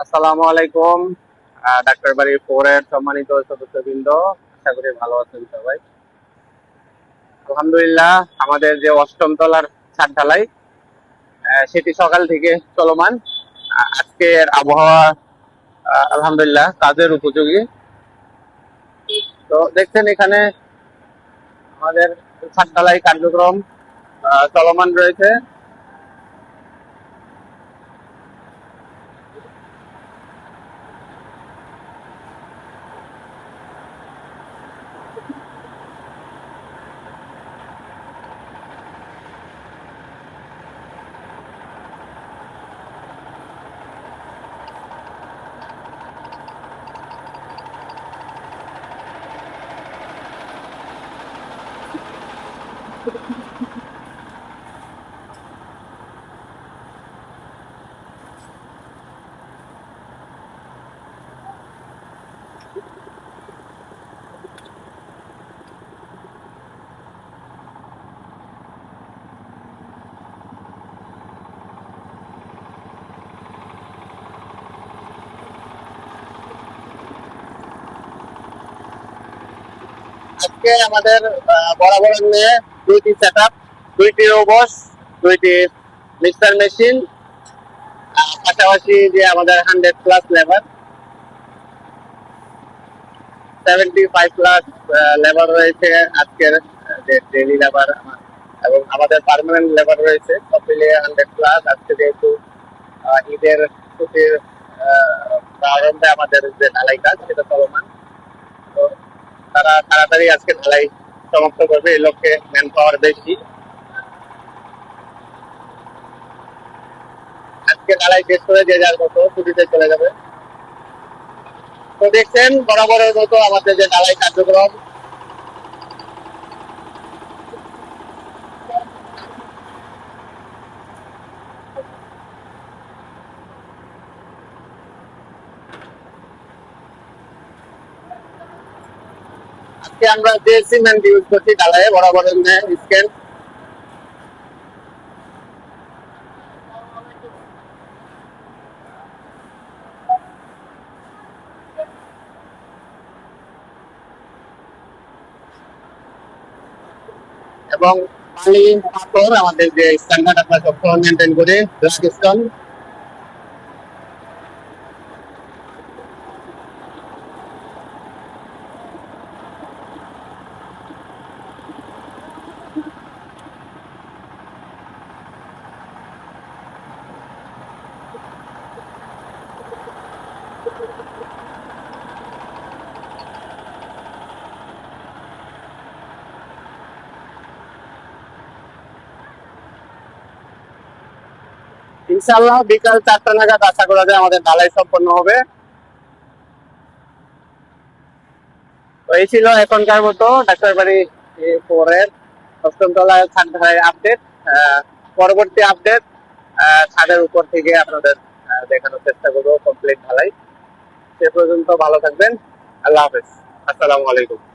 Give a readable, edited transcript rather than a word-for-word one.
আসসালামু আলাইকুম। ডাক্তার বাড়ি 4 এর সম্মানিত সদস্যবৃন্দ, আশা করি ভালো আছেন সবাই। আলহামদুলিল্লাহ, আমাদের যে অষ্টম তলার ছাদ ঢালাই সেটি সকাল থেকে চলমান। আজকের আবহাওয়া আলহামদুলিল্লাহ কাজের উপযোগী। তো দেখছেন এখানে আমাদের ছাদ ঢালাই কার্যক্রম চলমান রয়েছে। আজকে আমাদের বরাবর নিয়ে দুইটি সেট আপ, দুইটি রোবস, দুইটি মিক্সার মেশিন, পাশাপাশি যে আমাদের 100+ লেবার, 75+ লেবার রয়েছে আজকের যে ডেইলি লেবার, এবং আমাদের পার্মানেন্ট লেবার রয়েছে, সব মিলিয়ে 100+। আজকে যেহেতু ঈদের ছুটির প্রারম্ভে আমাদের যে ঢালাই কাজ সেটা চলমান, তো তারা তাড়াতাড়ি আজকে ঢালাই সমাপ্ত করবে, এই লক্ষ্যে ম্যান পাওয়ার বেশি। আজকে ঢালাই শেষ করে যে যার মতো ছুটিতে চলে যাবে। তো দেখছেন বরাবরের মতো আমাদের যে ঢালাই কার্যক্রম, আজকে আমরা যে সিমেন্ট ইউজ করছি ঢালাইয়ে বরাবরের স্ক্যান, এবং পানি পাথর আমাদের যে স্ট্যান্ডার্ড আমরা সবসময় মেনটেন করি, ব্ল্যাক স্টোন। ইনশাআল্লাহ বিকাল 4টা নাগাদ আশা করা যায় আমাদের ঢালাই সম্পন্ন হবে। তো এই ছিল এখনকার মতো ডাক্তারবাড়ি 4 এর অষ্টম তলায় ছাদ ঢালাই আপডেট। পরবর্তী আপডেট ছাদের উপর থেকে আপনাদের দেখানোর চেষ্টা করবো কমপ্লিট ঢালাই। সে পর্যন্ত ভালো থাকবেন। আল্লাহ হাফেজ। আসসালামু আলাইকুম।